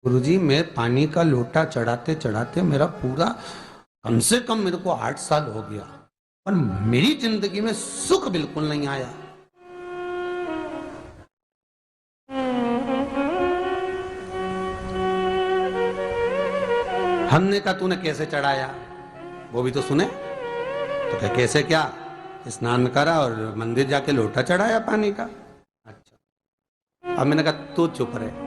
गुरुजी मैं पानी का लोटा चढ़ाते चढ़ाते मेरा पूरा कम से कम मेरे को 8 साल हो गया, पर मेरी जिंदगी में सुख बिल्कुल नहीं आया। हमने कहा तूने कैसे चढ़ाया, वो भी तो सुने। तो क्या कैसे, क्या स्नान करा और मंदिर जाके लोटा चढ़ाया पानी का। अच्छा, अब मैंने कहा तू चुप रहे।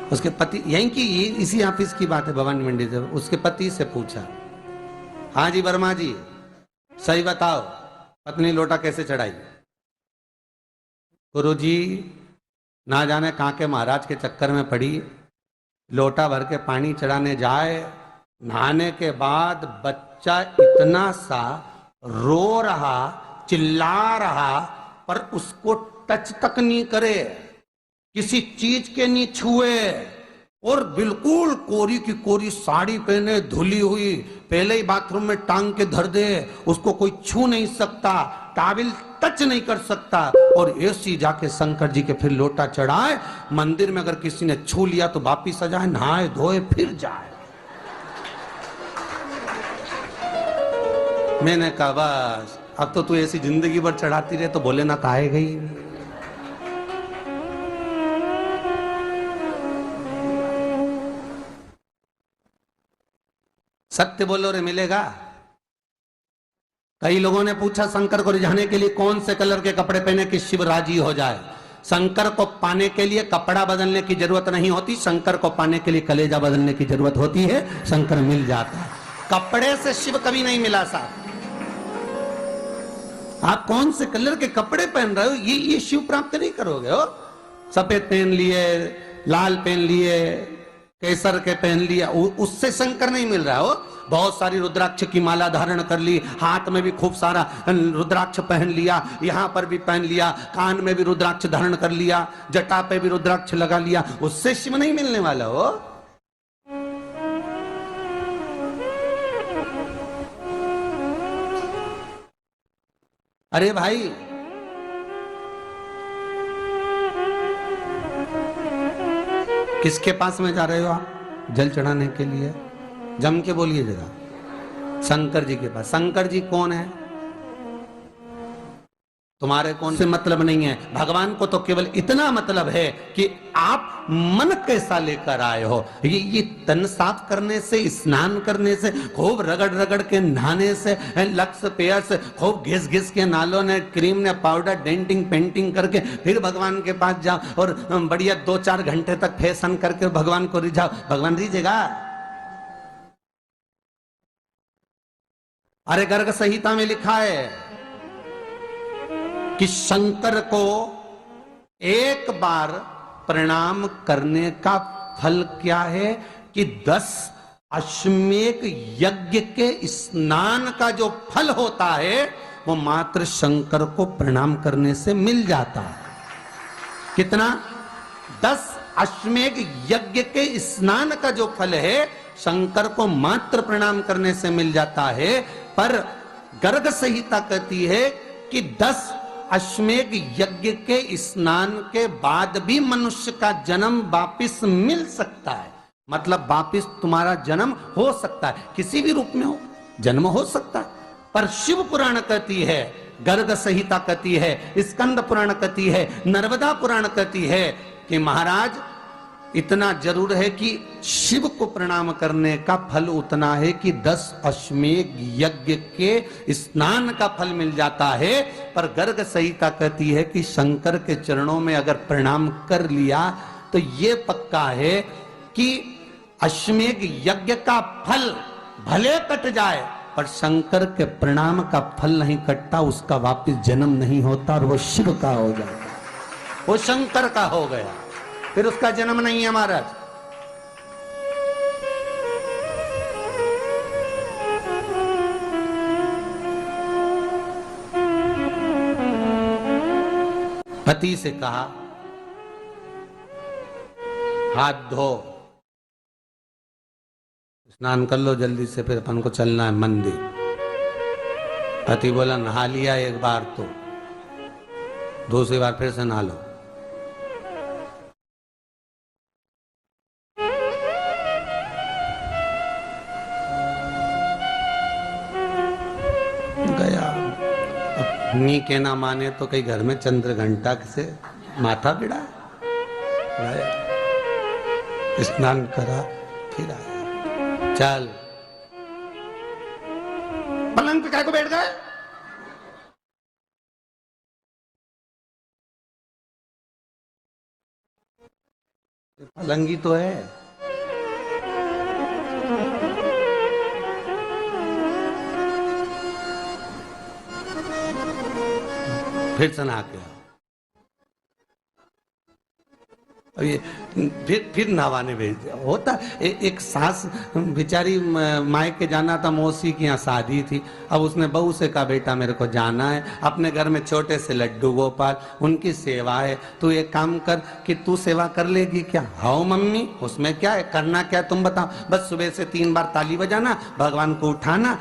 उसके पति, यहीं की इसी ऑफिस की बात है, भवानी मंडी से, उसके पति से पूछा, हाँ जी वर्मा जी सही बताओ पत्नी लोटा कैसे चढ़ाई। गुरुजी ना जाने कहाँ के महाराज के चक्कर में पड़ी, लोटा भर के पानी चढ़ाने जाए, नहाने के बाद बच्चा इतना सा रो रहा, चिल्ला रहा, पर उसको टच तक नहीं करे, किसी चीज के नहीं छुए, और बिल्कुल कोरी की कोरी साड़ी पहने, धुली हुई, पहले ही बाथरूम में टांग के धर दे, उसको कोई छू नहीं सकता, टाविल टच नहीं कर सकता, और ऐसी जाके शंकर जी के फिर लोटा चढ़ाए। मंदिर में अगर किसी ने छू लिया तो वापिस आ जाए, नहाए धोए फिर जाए। मैंने कहा बस अब तो तू ऐसी जिंदगी भर चढ़ाती रहे तो भोलेनाथ आएगा ही। सत्य बोलो रे मिलेगा। कई लोगों ने पूछा शंकर को रिझाने के लिए कौन से कलर के कपड़े पहने कि शिव राजी हो जाए। शंकर को पाने के लिए कपड़ा बदलने की जरूरत नहीं होती, शंकर को पाने के लिए कलेजा बदलने की जरूरत होती है, शंकर मिल जाता है। कपड़े से शिव कभी नहीं मिला साहब। आप कौन से कलर के कपड़े पहन रहे हो, ये शिव प्राप्त नहीं करोगे हो। सफेद पहन लिए, लाल पहन लिए, केसर के पहन लिया, उससे शंकर नहीं मिल रहा हो। बहुत सारी रुद्राक्ष की माला धारण कर ली, हाथ में भी खूब सारा रुद्राक्ष पहन लिया, यहाँ पर भी पहन लिया, कान में भी रुद्राक्ष धारण कर लिया, जटा पे भी रुद्राक्ष लगा लिया, उससे शिव नहीं मिलने वाला हो। अरे भाई किसके पास में जा रहे हो आप जल चढ़ाने के लिए? जम के बोलिए जरा। शंकर जी के पास। शंकर जी कौन है? तुम्हारे कौन से मतलब नहीं है। भगवान को तो केवल इतना मतलब है कि आप मन कैसा लेकर आए हो। ये तन साफ करने से, स्नान करने से, खूब रगड़ रगड़ के नहाने से, लक्स पेयर से, खूब घिस घिस के नालों ने, क्रीम ने, पाउडर, डेंटिंग पेंटिंग करके फिर भगवान के पास जाओ और बढ़िया 2-4 घंटे तक फैशन करके भगवान को रिझाओ, भगवान रिझेगा? अरे गर्ग संहिता में लिखा है कि शंकर को एक बार प्रणाम करने का फल क्या है कि 10 अश्वमेध यज्ञ के स्नान का जो फल होता है वो मात्र शंकर को प्रणाम करने से मिल जाता है। कितना? 10 अश्वमेध यज्ञ के स्नान का जो फल है शंकर को मात्र प्रणाम करने से मिल जाता है। पर गर्ग संहिता कहती है कि 10 अश्वमेध यज्ञ के स्नान के बाद भी मनुष्य का जन्म वापिस मिल सकता है। मतलब वापिस तुम्हारा जन्म हो सकता है, किसी भी रूप में हो जन्म हो सकता है। पर शिव पुराण कहती है, गर्ग संहिता कहती है, स्कंद पुराण कहती है, नर्मदा पुराण कहती है कि महाराज इतना जरूर है कि शिव को प्रणाम करने का फल उतना है कि 10 अश्वमेध यज्ञ के स्नान का फल मिल जाता है। पर गर्ग संहिता कहती है कि शंकर के चरणों में अगर प्रणाम कर लिया तो ये पक्का है कि अश्वमेध यज्ञ का फल भले कट जाए पर शंकर के प्रणाम का फल नहीं कटता, उसका वापिस जन्म नहीं होता और वो शिव का हो जाता, वो शंकर का हो गया, फिर उसका जन्म नहीं है महाराज। पति से कहा हाथ धो, स्नान कर लो जल्दी से, फिर अपन को चलना है मंदिर। पति बोला नहा लिया एक बार तो दूसरी बार फिर से नहा लो। नी के ना माने तो कई घर में चंद्र घंटा से माथा बिड़ा स्नान करा फिर आया। चल पलंग पे काय को बैठ गए? पलंगी तो है। फिर से नहा के अब ये फिर नहावाने भेज दिया। होता एक सास बेचारी मायके जाना था, मौसी की यहाँ शादी थी। अब उसने बहू से कहा बेटा मेरे को जाना है, अपने घर में छोटे से लड्डू गोपाल उनकी सेवा है, तू एक काम कर कि तू सेवा कर लेगी क्या? हाँ मम्मी, उसमें क्या है, करना क्या है तुम बताओ। बस सुबह से 3 बार ताली बजाना, भगवान को उठाना,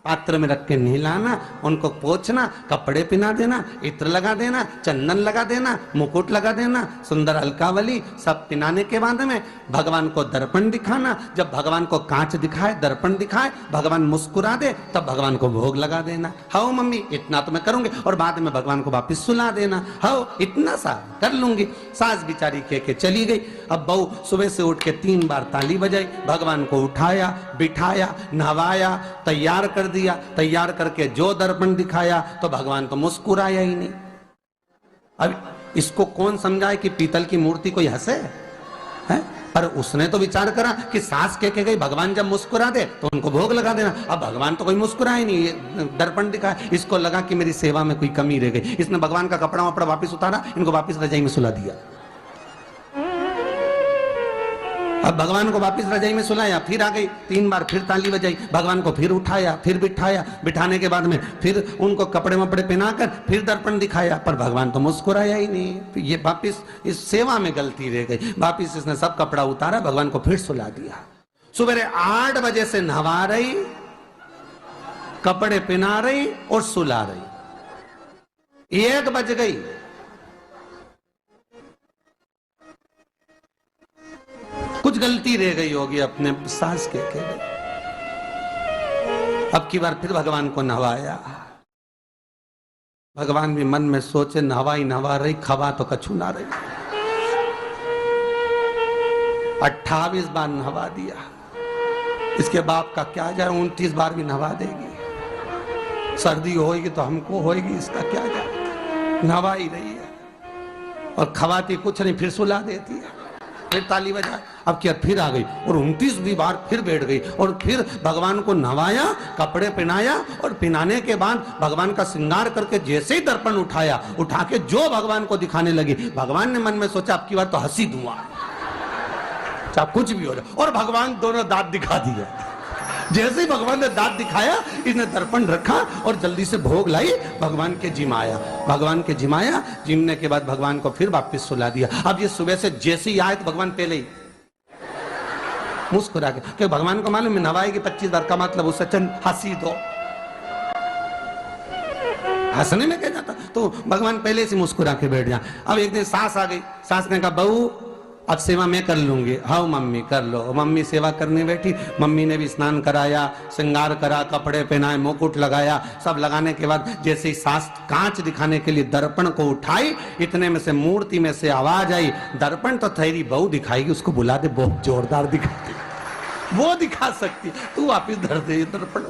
पात्र में रख के नहलाना, उनको पोंछना, कपड़े पहना देना, इत्र लगा देना, चंदन लगा देना, मुकुट लगा देना, सुंदर अलकावली सब पहनाने के बाद में भगवान को दर्पण दिखाना। जब भगवान को कांच दिखाए, दर्पण दिखाए, भगवान मुस्कुरा दे, तब भगवान को भोग लगा देना। हाँ मम्मी इतना तो मैं करूंगी, और बाद में भगवान को वापिस सुला देना। हाँ इतना सा कर लूंगी। सास बिचारी कह के चली गई। अब बहू सुबह से उठ के 3 बार ताली बजाई, भगवान को उठाया, बिठाया, नहवाया, तैयार कर दिया। तैयार करके जो दर्पण दिखाया तो भगवान तो मुस्कुराया ही नहीं। अब इसको कौन समझाए कि पीतल की मूर्ति कोई हंसे है? पर उसने तो विचार करा कि सास कह के गई भगवान जब मुस्कुरा दे तो उनको भोग लगा देना। अब भगवान तो कोई मुस्कुराए नहीं, ये दर्पण दिखाया। इसको लगा कि मेरी सेवा में कोई कमी रह गई। इसने भगवान का कपड़ा वपड़ा वापिस उतारा, इनको वापिस रजाई में सुला दिया। अब भगवान को वापिस रजाई में सुलाया, फिर आ गई, 3 बार फिर ताली बजाई, भगवान को फिर उठाया, फिर बिठाया, बिठाने के बाद में फिर उनको कपड़े वपड़े पहनाकर फिर दर्पण दिखाया, पर भगवान तो मुस्कुराया ही नहीं। ये वापिस इस सेवा में गलती रह गई। वापिस इसने सब कपड़ा उतारा, भगवान को फिर सुला दिया। सुबह 8 बजे से नहवा रही, कपड़े पहना रही और सुला रही। 1 बज गई। कुछ गलती रह गई होगी अपने सास के गई। अब की बार फिर भगवान को नहवाया। भगवान भी मन में सोचे नहवाई नहवा रही, खवा तो कछु ना रही। 28 बार नहवा दिया। इसके बाप का क्या जाए, 29 बार भी नहवा देगी। सर्दी होगी तो हमको होगी, इसका क्या जाए। नहवा ही रही है और खवाती कुछ नहीं, फिर सुला देती है, फिर ताली बजा। अब क्या फिर आ गई और 29वीं बार फिर बैठ गई और फिर भगवान को नहवाया, कपड़े पहनाया और पहनाने के बाद भगवान का श्रृंगार करके जैसे ही दर्पण उठाया, उठा के जो भगवान को दिखाने लगी, भगवान ने मन में सोचा अब की बार तो हंसी दूंगा, चाहे कुछ भी हो जाए। और भगवान दोनों दांत दिखा दिए। जैसे ही भगवान ने दांत दिखाया, इसने दर्पण रखा और जल्दी से भोग लाई, भगवान के जिमाया। भगवान के जिमाया, जिमने के बाद भगवान को फिर वापस सुला दिया। अब ये सुबह से जैसे ही आए तो भगवान पहले ही मुस्कुरा के, क्योंकि भगवान को मालूम है नवाएगी 25 बार का मतलब उससे चंद हंसी दो, हंसने में क्या जाता, तो भगवान पहले से मुस्कुरा के बैठ जाए। अब एक दिन सास आ गई। सास ने कहा बहू अब सेवा मैं कर लूंगी। हाँ मम्मी कर लो। मम्मी सेवा करने बैठी। मम्मी ने भी स्नान कराया, श्रृंगार करा, कपड़े पहनाए, मुकुट लगाया। सब लगाने के बाद जैसे ही सास कांच दिखाने के लिए दर्पण को उठाई, इतने में से मूर्ति में से आवाज आई, दर्पण तो तेरी बहू दिखाएगी, उसको बुला दे, बहुत जोरदार दिखाती, वो दिखा सकती, तू वापिस धर दे दर्पण,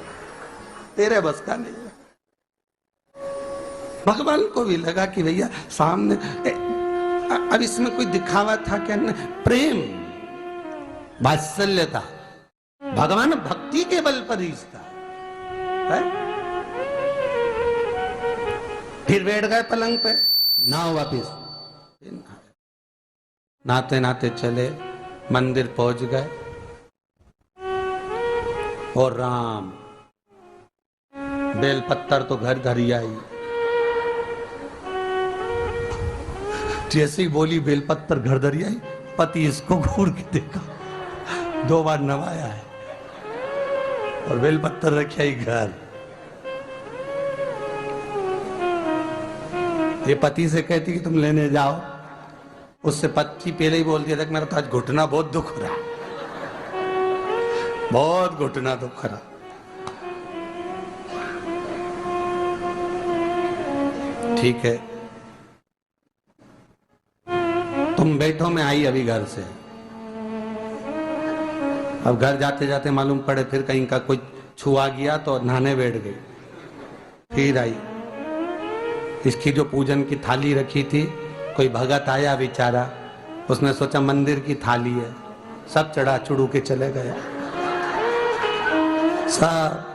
तेरे बस का नहीं। भगवान को भी लगा कि भैया सामने अब इसमें कोई दिखावा था क्या? प्रेम, वात्सल्य था। भगवान भक्ति के बल पर ही था। फिर बैठ गए पलंग पे, नाव वापिस। नहाते नहाते चले, मंदिर पहुंच गए और राम बेलपत्तर तो घर घर ही आई। जैसे ही बोली बेलपत्तर घर धरी आई, पति इसको घूर के देखा, 2 बार नवाया है और बेलपत्तर रखी आई घर। ये पति से कहती कि तुम लेने जाओ, उससे पति पहले ही बोल दिया था कि मेरा तो आज घुटना बहुत दुख रहा, बहुत घुटना दुख रहा। ठीक है, तुम बैठो, मैं आई अभी घर से। अब घर जाते जाते मालूम पड़े फिर कहीं का कोई छुआ गया तो नहाने बैठ गई। फिर आई, इसकी जो पूजन की थाली रखी थी, कोई भगत आया बेचारा, उसने सोचा मंदिर की थाली है, सब चढ़ा चुड़ू के चले गए सब।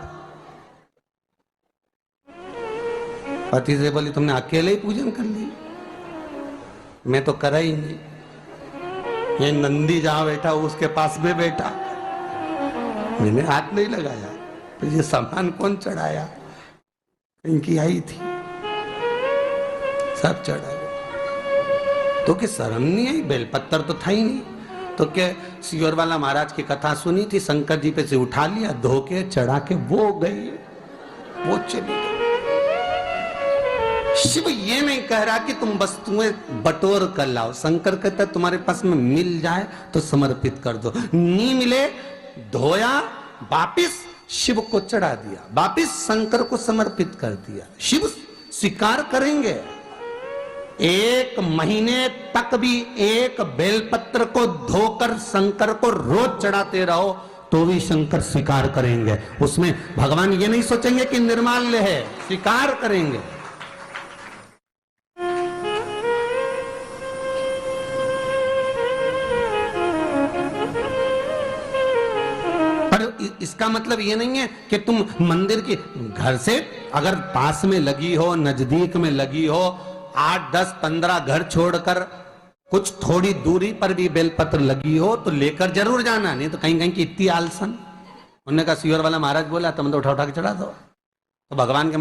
पति से बोली तुमने अकेले ही पूजन कर ली, मैं तो करा ही नहीं। ये नंदी जहां बैठा उसके पास में बैठा, मैंने हाथ नहीं लगाया। तो ये सामान कौन चढ़ाया? इनकी आई थी, सब चढ़ाया। तो कि शर्म नहीं आई? बेलपत्तर तो था ही नहीं। तो क्या सियोर वाला महाराज की कथा सुनी थी, शंकर जी पे से उठा लिया, धो के चढ़ा के वो गई, वो चली गई। शिव ये नहीं कह रहा कि तुम वस्तुएं बटोर कर लाओ। शंकर कहता है तुम्हारे पास में मिल जाए तो समर्पित कर दो, नहीं मिले धोया, वापिस शिव को चढ़ा दिया, वापिस शंकर को समर्पित कर दिया। शिव स्वीकार करेंगे। 1 महीने तक भी एक बेलपत्र को धोकर शंकर को रोज चढ़ाते रहो तो भी शंकर स्वीकार करेंगे। उसमें भगवान ये नहीं सोचेंगे कि निर्माल्य है, स्वीकार करेंगे। इसका मतलब ये नहीं है कि तुम मंदिर की घर से अगर पास में लगी हो, नजदीक में लगी हो, 8, 10, 15 घर छोड़कर कुछ थोड़ी दूरी पर भी बेलपत्र लगी हो तो लेकर जरूर जाना। नहीं तो कहीं कहीं की इतनी आलसन। उन्होंने कहा सियोर वाला महाराज बोला तुम तो उठा उठा के चढ़ा दो। तो भगवान के